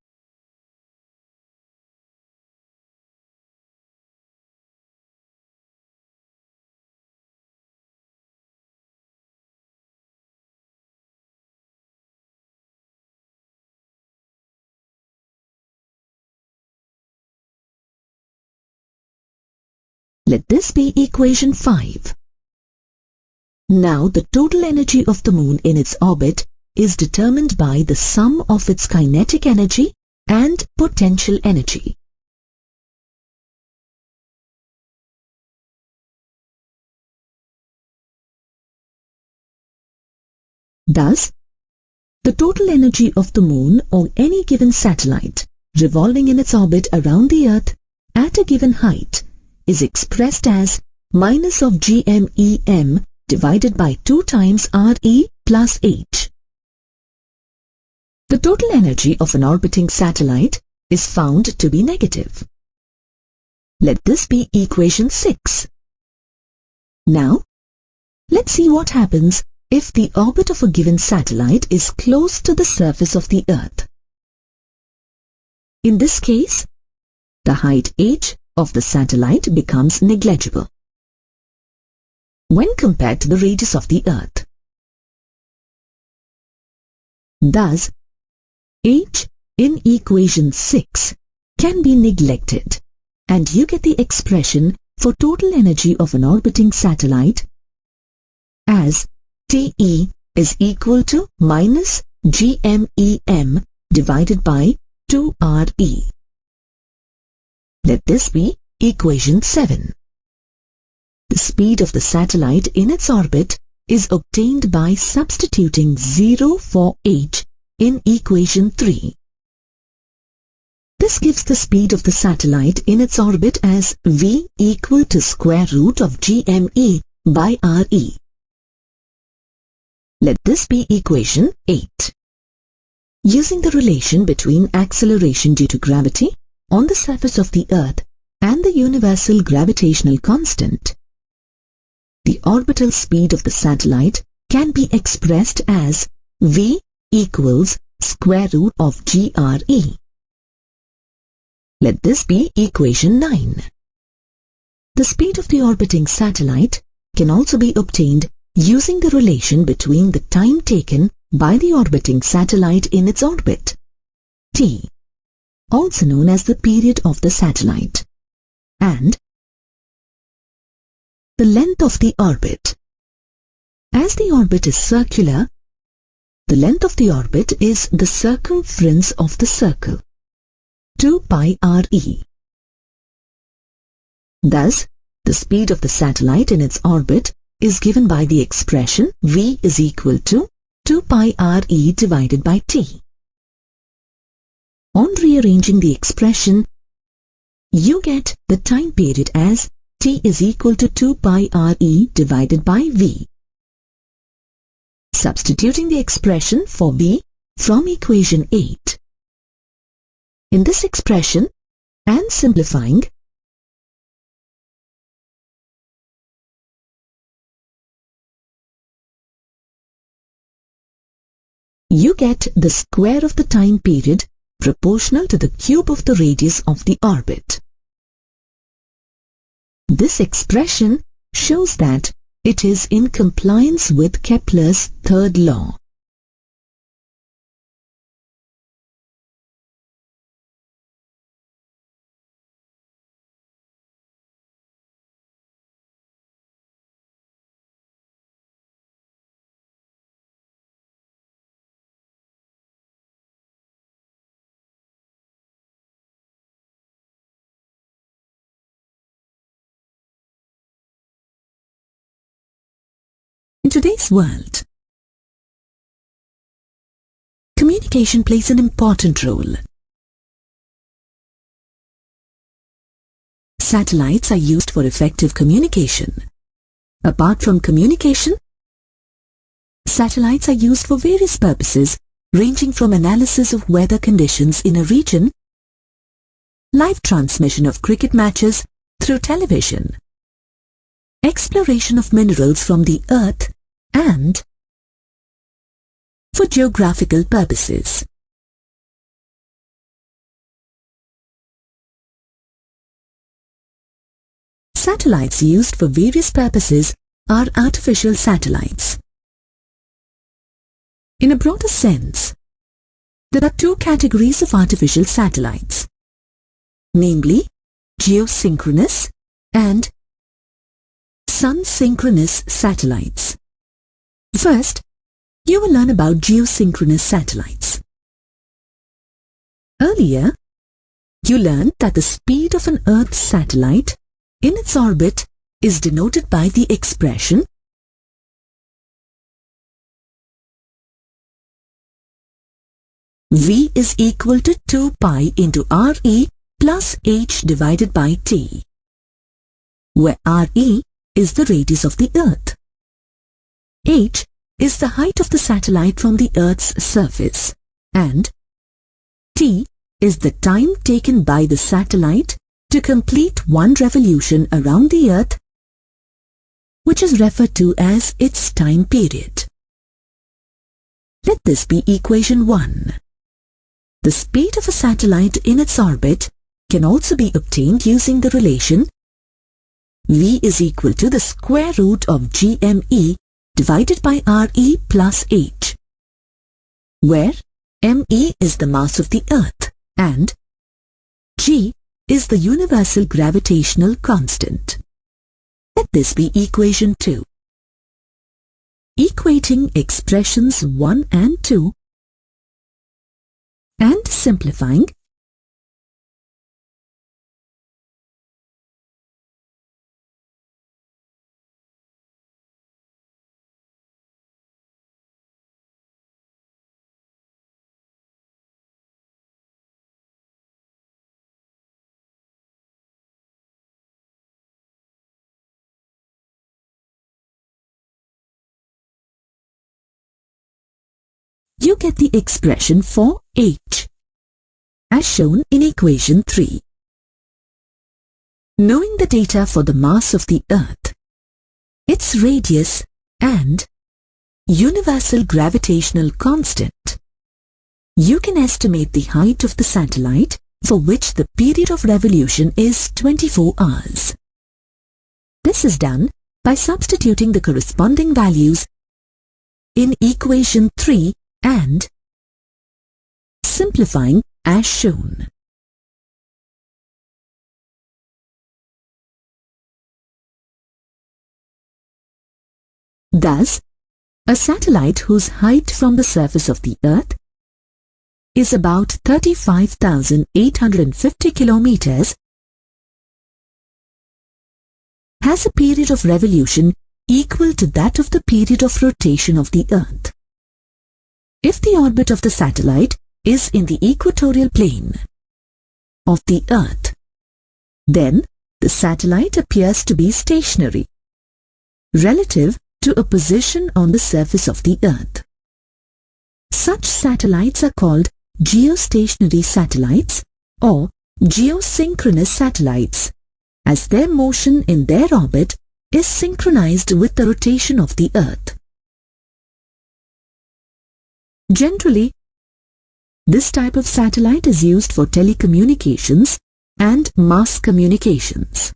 Let this be equation 5. Now the total energy of the Moon in its orbit is determined by the sum of its kinetic energy and potential energy. Thus, the total energy of the Moon or any given satellite revolving in its orbit around the Earth at a given height is expressed as minus of GMEM divided by 2 times RE plus H. The total energy of an orbiting satellite is found to be negative. Let this be equation 6. Now, let's see what happens if the orbit of a given satellite is close to the surface of the Earth. In this case, the height h of the satellite becomes negligible when compared to the radius of the Earth. Thus, h in equation 6 can be neglected, and you get the expression for total energy of an orbiting satellite as TE is equal to minus GMEM divided by 2RE. Let this be equation 7. The speed of the satellite in its orbit is obtained by substituting 0 for h in equation 3. This gives the speed of the satellite in its orbit as v equal to square root of GME by RE. Let this be equation 8. Using the relation between acceleration due to gravity on the surface of the Earth and the universal gravitational constant, the orbital speed of the satellite can be expressed as v equals square root of GRE. Let this be equation 9. The speed of the orbiting satellite can also be obtained using the relation between the time taken by the orbiting satellite in its orbit, t, also known as the period of the satellite, and the length of the orbit. As the orbit is circular, the length of the orbit is the circumference of the circle, 2 pi RE. Thus, the speed of the satellite in its orbit is given by the expression v is equal to 2 pi RE divided by t. On rearranging the expression, you get the time period as t is equal to 2 pi RE divided by v. Substituting the expression for v from equation 8. In this expression, and simplifying, you get the square of the time period proportional to the cube of the radius of the orbit. This expression shows that it is in compliance with Kepler's third law. In today's world, communication plays an important role. Satellites are used for effective communication. Apart from communication, satellites are used for various purposes ranging from analysis of weather conditions in a region, live transmission of cricket matches through television, exploration of minerals from the Earth, and for geographical purposes. Satellites used for various purposes are artificial satellites. In a broader sense, there are two categories of artificial satellites, namely geosynchronous and sun-synchronous satellites. First, you will learn about geosynchronous satellites. Earlier, you learned that the speed of an Earth satellite in its orbit is denoted by the expression v is equal to 2 pi into Re plus h divided by t, where Re is the radius of the Earth, h is the height of the satellite from the Earth's surface, and t is the time taken by the satellite to complete one revolution around the Earth, which is referred to as its time period. Let this be equation 1. The speed of a satellite in its orbit can also be obtained using the relation v is equal to the square root of gme divided by Re plus h, where me is the mass of the Earth and g is the universal gravitational constant. Let this be equation 2. Equating expressions 1 and 2 and simplifying, you get the expression for h, as shown in equation 3. Knowing the data for the mass of the Earth, its radius and universal gravitational constant, you can estimate the height of the satellite for which the period of revolution is 24 hours. This is done by substituting the corresponding values in equation 3 and simplifying as shown. Thus, a satellite whose height from the surface of the Earth is about 35,850 kilometers has a period of revolution equal to that of the period of rotation of the Earth. If the orbit of the satellite is in the equatorial plane of the Earth, then the satellite appears to be stationary relative to a position on the surface of the Earth. Such satellites are called geostationary satellites or geosynchronous satellites, as their motion in their orbit is synchronized with the rotation of the Earth. Generally, this type of satellite is used for telecommunications and mass communications.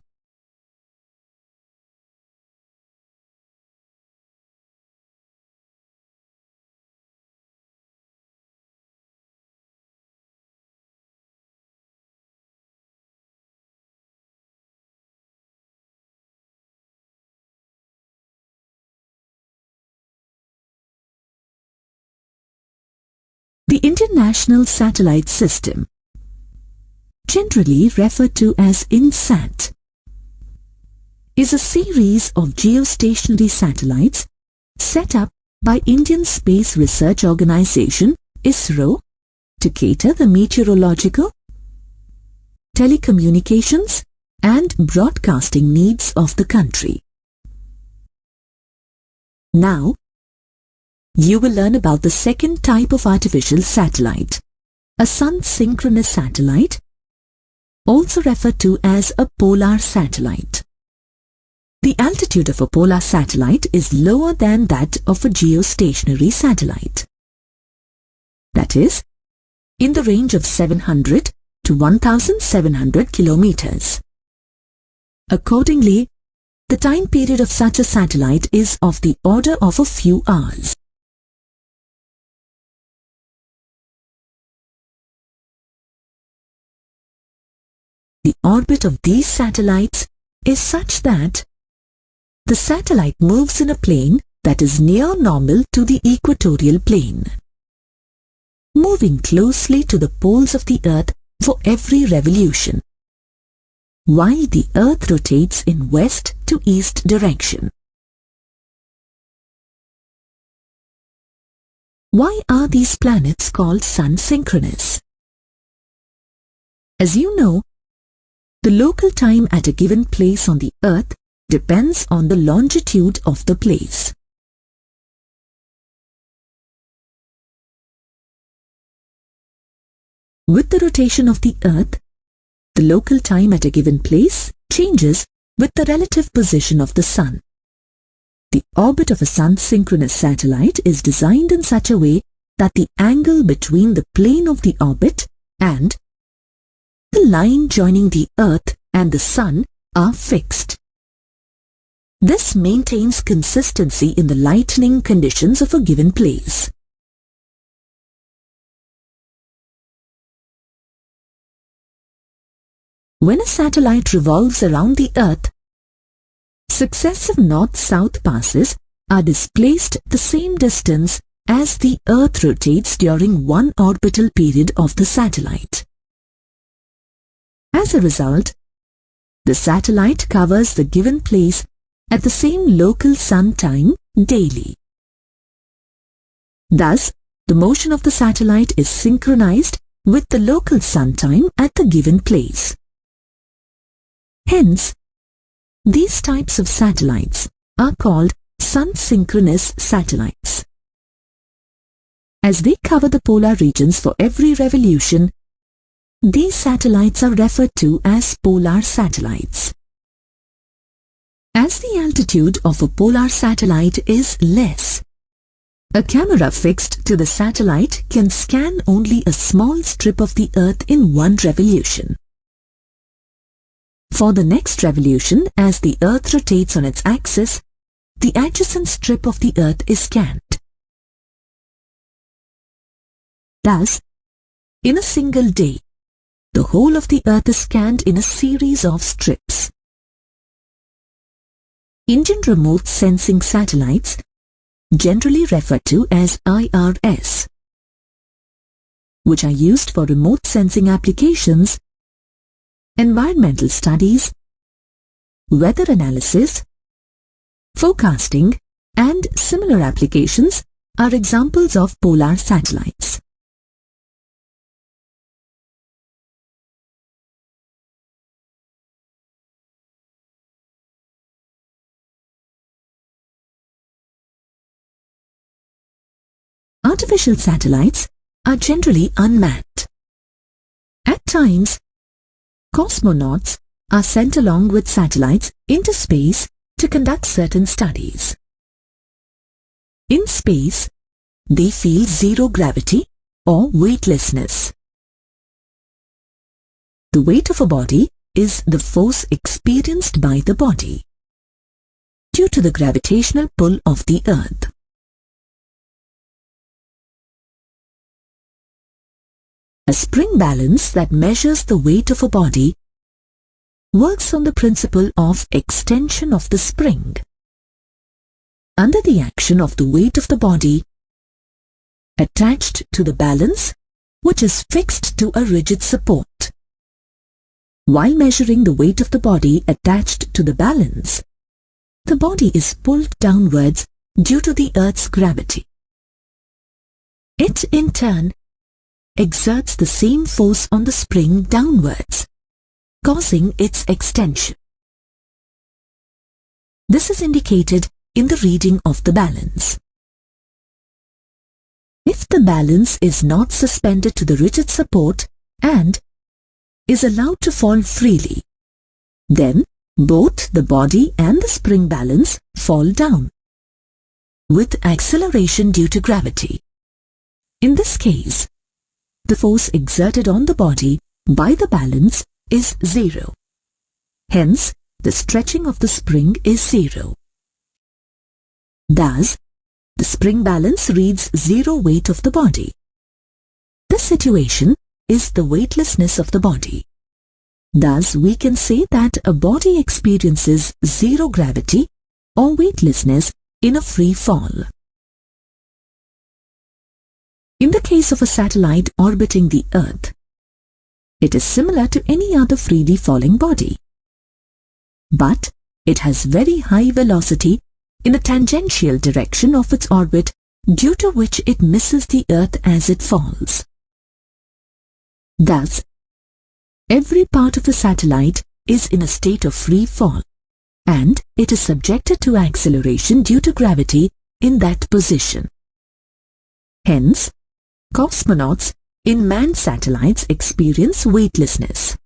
The International Satellite System, generally referred to as INSAT, is a series of geostationary satellites set up by Indian Space Research Organisation (ISRO) to cater the meteorological, telecommunications and broadcasting needs of the country. Now, you will learn about the second type of artificial satellite, a sun-synchronous satellite, also referred to as a polar satellite. The altitude of a polar satellite is lower than that of a geostationary satellite. that is, in the range of 700 to 1700 kilometers. Accordingly, the time period of such a satellite is of the order of a few hours. The orbit of these satellites is such that the satellite moves in a plane that is near normal to the equatorial plane, moving closely to the poles of the Earth for every revolution, while the Earth rotates in west to east direction. Why are these planets called sun-synchronous? As you know, the local time at a given place on the Earth depends on the longitude of the place. With the rotation of the Earth, the local time at a given place changes with the relative position of the Sun. The orbit of a sun-synchronous satellite is designed in such a way that the angle between the plane of the orbit and the line joining the Earth and the Sun are fixed. This maintains consistency in the lightning conditions of a given place. When a satellite revolves around the Earth, successive north-south passes are displaced the same distance as the Earth rotates during one orbital period of the satellite. As a result, the satellite covers the given place at the same local sun time daily. Thus, the motion of the satellite is synchronized with the local sun time at the given place. Hence, these types of satellites are called sun-synchronous satellites. As they cover the polar regions for every revolution, these satellites are referred to as polar satellites. As the altitude of a polar satellite is less, a camera fixed to the satellite can scan only a small strip of the Earth in one revolution. For the next revolution, as the Earth rotates on its axis, the adjacent strip of the Earth is scanned. Thus, in a single day, the whole of the Earth is scanned in a series of strips. Indian remote sensing satellites, generally referred to as IRS, which are used for remote sensing applications, environmental studies, weather analysis, forecasting, and similar applications, are examples of polar satellites. Artificial satellites are generally unmanned. At times, cosmonauts are sent along with satellites into space to conduct certain studies. In space, they feel zero gravity or weightlessness. The weight of a body is the force experienced by the body due to the gravitational pull of the Earth. A spring balance that measures the weight of a body works on the principle of extension of the spring. Under the action of the weight of the body attached to the balance, which is fixed to a rigid support. While measuring the weight of the body attached to the balance, the body is pulled downwards due to the Earth's gravity. It, in turn, exerts the same force on the spring downwards, causing its extension. This is indicated in the reading of the balance. If the balance is not suspended to the rigid support and is allowed to fall freely, then both the body and the spring balance fall down with acceleration due to gravity. In this case, the force exerted on the body by the balance is 0. Hence, the stretching of the spring is 0. Thus, the spring balance reads 0 weight of the body. This situation is the weightlessness of the body. Thus, we can say that a body experiences 0 gravity or weightlessness in a free fall. In the case of a satellite orbiting the Earth, it is similar to any other freely falling body. But it has very high velocity in a tangential direction of its orbit, due to which it misses the Earth as it falls. Thus, every part of the satellite is in a state of free fall, and it is subjected to acceleration due to gravity in that position. Hence, cosmonauts in manned satellites experience weightlessness.